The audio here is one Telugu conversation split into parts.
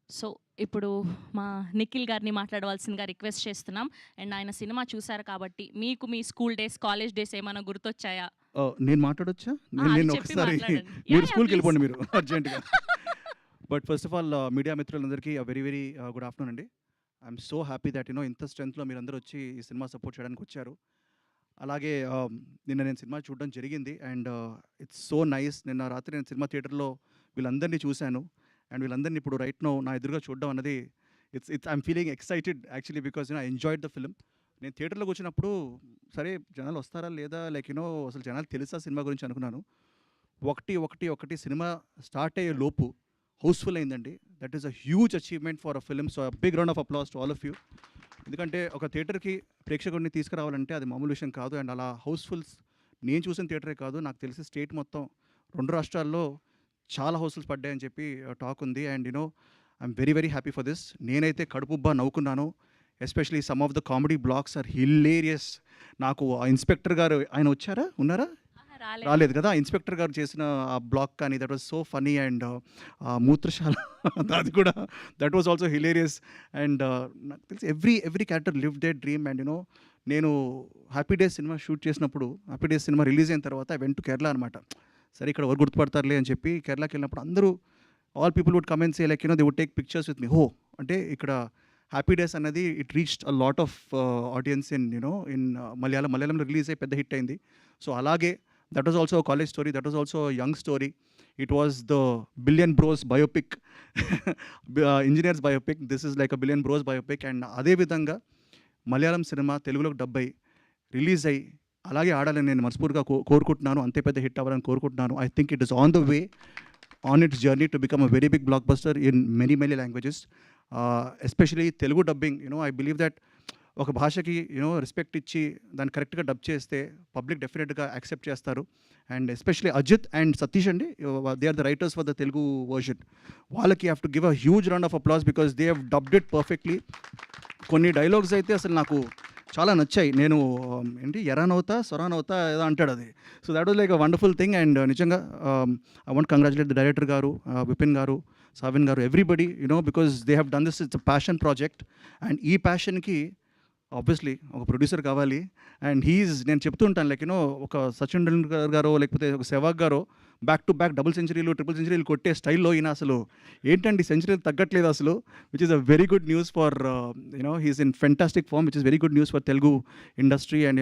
సో, ఇప్పుడు మా నిఖిల్ గారిని మాట్లాడవలసిందిగా రిక్వెస్ట్ చేస్తున్నాం. అండ్ ఆయన సినిమా చూసారు కాబట్టి, మీకు మీ స్కూల్ డేస్, కాలేజ్ డేస్ ఏమైనా గుర్తొచ్చాయా? నేను మాట్లాడొచ్చా? అది నేను చెప్పి ఒకసారి మాట్లాడండి. మీరు యాహ్! ప్లీజ్. స్కూల్‌కెళ్ళిపోండి మీరు అర్జెంట్‌గా. But first of all media మిత్రులందరికీ వెరీ వెరీ గుడ్ ఆఫ్టర్‌నూన్ అండి. ఐయామ్ సో హ్యాపీ థట్ ఇంత స్ట్రెంగ్త్‌లో మీరందరూ వచ్చి ఈ సినిమా సపోర్ట్ చేయడానికి వచ్చారు. అలాగే నిన్న నేను సినిమా చూడడం జరిగింది. And it's so nice. నిన్న రాత్రి నేను సినిమా థియేటర్‌లో వీళ్ళందరినీ చూశాను. అండ్ వీళ్ళందరినీ ఇప్పుడు రైట్ నౌ నా ఎదురుగా చూడడం అన్నది it's I'm feeling excited actually because I enjoyed the film. నేను థియేటర్‌లోకి వచ్చినప్పుడు సరే జనాలు వస్తారా లేదా లైక్ అసలు జనాలకు తెలుసా సినిమా గురించి అనుకున్నాను. ఒకటి సినిమా స్టార్ట్ అయ్యే లోపు హౌస్‌ఫుల్ అయిందండి. That is a huge achievement for a film. So, big round of applause to all of you. ఎందుకంటే ఒక థియేటర్‌కి ప్రేక్షకుడిని తీసుకురావాలంటే అది మామూలు విషయం కాదు. అండ్ అలా హౌస్‌ఫుల్స్ నేను చూసిన థియేటరే కాదు, నాకు తెలిసి స్టేట్ మొత్తం 2 రాష్ట్రాల్లో చాలా హౌస్‌ఫుల్స్ పడ్డాయని చెప్పి టాక్ ఉంది. And I'm very very happy for this. నేనైతే కడుపుబ్బా నవ్వుకున్నాను. Especially some of the comedy blocks are hilarious. నాకు ఆ ఇన్స్‌పెక్టర్ గారు ఆయన వచ్చారా? ఉన్నారా? అహా! రాలేదు. రాలేదు కదా! ఇన్స్‌పెక్టర్ గారు చేసిన ఆ బ్లాక్ కానీ that was so funny. And మూత్రశాల అది కూడా that was also hilarious. And నాకు తెలిసి every character lived their dream. And నేను 'హ్యాపీ డేస్' సినిమా షూట్ చేసినప్పుడు 'హ్యాపీ డేస్' సినిమా రిలీజ్ అయిన తర్వాత ఐ వెంట్ టు కేరళ అనమాట. సరే ఇక్కడ ఎవరు గుర్తుపడతారులే అని చెప్పి కేరళకెళ్ళినప్పుడు అందరూ all people would come and say like they would take pictures with me. అంటే ఇక్కడ 'హ్యాపీ డేస్' అన్నది it reached a lot of audience in మలయాళంలో రిలీజ్ అయ్యి పెద్ద హిట్ అయింది. సో అలాగే that was also college story. That was also young story. It was the billion bros biopic, engineers biopic. This is like a billion bros biopic. And అదేవిధంగా మలయాళం సినిమా తెలుగులోకి డబ్ అయ్యి రిలీజ్ అయ్యి అలాగే ఆడాలని నేను మనస్ఫూర్తిగా కోరుకుంటున్నాను. అంతే పెద్ద హిట్ అవ్వాలని కోరుకుంటున్నాను. I think it is on the way on its journey to become a very big blockbuster in many languages. Especially Telugu dubbing. I believe that ఒక భాషకి రెస్పెక్ట్ ఇచ్చి దాన్ని కరెక్ట్గా డబ్ చేస్తే పబ్లిక్ డెఫినెట్గా యాక్సెప్ట్ చేస్తారు. And especially Ajith and Satish అండి, they are the writers for the Telugu version. వాళ్ళకి have to give a huge round of applause because they have dubbed it perfectly. కొన్ని డైలాగ్స్ అయితే అసలు నాకు చాలా నచ్చాయి. నేను ఎరానవుతా సొరానవుతా ఏదో అంటాడు అది. So that was like a wonderful thing. And నిజంగా I want congratulate the director garu, Vipin garu, Savin garu, everybody because they have done this. It's a passion project. And ఈ ప్యాషన్కి ఆబ్వియస్లీ ఒక ప్రొడ్యూసర్ కావాలి. అండ్ నేను చెప్తూ ఉంటాను లైక్ ఒక సచిన్ టెండూల్కర్ గారో లేకపోతే ఒక సెవాగ్ గారో బ్యాక్ టు బ్యాక్ డబుల్ సెంచరీలు, ట్రిపుల్ సెంచరీలు కొట్టే స్టైల్లో ఈయన అసలు ఏంటండి సెంచరీలు తగ్గట్లేదు అసలు. Which is a very good news for he's in fantastic form, which is very good news for Telugu industry and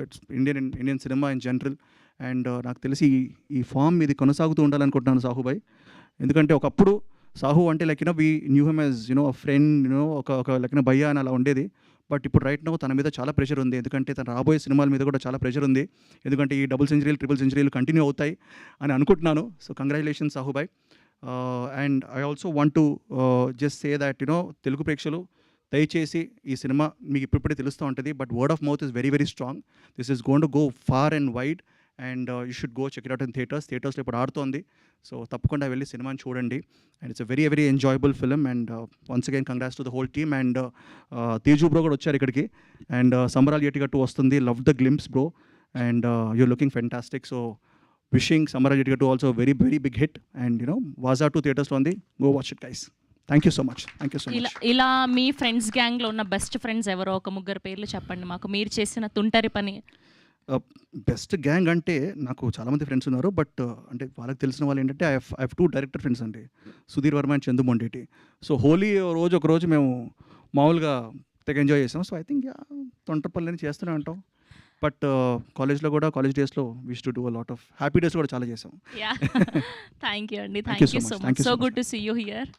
its Indian cinema in general. అండ్ నాకు తెలిసి ఈ ఫామ్ ఇది కొనసాగుతూ ఉండాలనుకుంటున్నాను సాహుబాయ్. ఎందుకంటే ఒకప్పుడు సాహు అంటే like we knew him as a friend, ఒక లైక్ భయ్యా అని అలా ఉండేది. బట్ ఇప్పుడు రైట్ నౌ తన మీద చాలా ప్రెషర్ ఉంది. ఎందుకంటే తన రాబోయే సినిమాల మీద కూడా చాలా ప్రెషర్ ఉంది. ఎందుకంటే ఈ డబుల్ సెంచరీలు, ట్రిపుల్ సెంచరీలు కంటిన్యూ అవుతాయి అని అనుకుంటున్నాను. So congratulations Sahubhai. And I also want to just say that Telugu ప్రేక్షకులు దయచేసి ఈ సినిమా మీకు ఇప్పుడిప్పుడే తెలుస్తూ ఉంటుంది. But word of mouth is very very strong. This is gonna go far and wide. And you should go check it out in థియేటర్స్లో ఇప్పుడు ఆడుతోంది. సో తప్పకుండా వెళ్ళి సినిమాని చూడండి. And it's a very very enjoyable film. And once again congrats to the whole team. And Teju bro కూడా వచ్చారు ఇక్కడికి. అండ్ సంబరాలు ఎటిగట్టు వస్తుంది, love the glimpse bro. And you're looking fantastic. So wishing Sambaralu Yetigattu also very very big hit. And వాజా 2 థియేటర్స్లో ఉంది. Go watch it guys. Thank you so much. ఇలా మీ ఫ్రెండ్స్ గ్యాంగ్లో ఉన్న బెస్ట్ ఫ్రెండ్స్ ఎవరో ఒక ముగ్గురు పేర్లు చెప్పండి మాకు, మీరు చేసిన తుంటరి పని. బెస్ట్ గ్యాంగ్ అంటే నాకు చాలామంది ఫ్రెండ్స్ ఉన్నారు. బట్ అంటే వాళ్ళకి తెలిసిన వాళ్ళు ఏంటంటే ఐ హ్యావ్ 2 డైరెక్టర్ ఫ్రెండ్స్ అండి, సుధీర్ వర్మ అండ్ చందు మొండేటి. సో హోలీ ఒకరోజు మేము మామూలుగా తెగ ఎంజాయ్ చేసాం. సో ఐ థింక్ తొంటరి పనులని చేస్తూనే ఉంటాం. బట్ కాలేజ్లో కూడా కాలేజ్ డేస్లో wish to do a lot of happy days కూడా చాలా చేసాం. యా థ్యాంక్ యూ అండి. Thank you thank you so so much. Much. Thank you so so much. Good to see you here.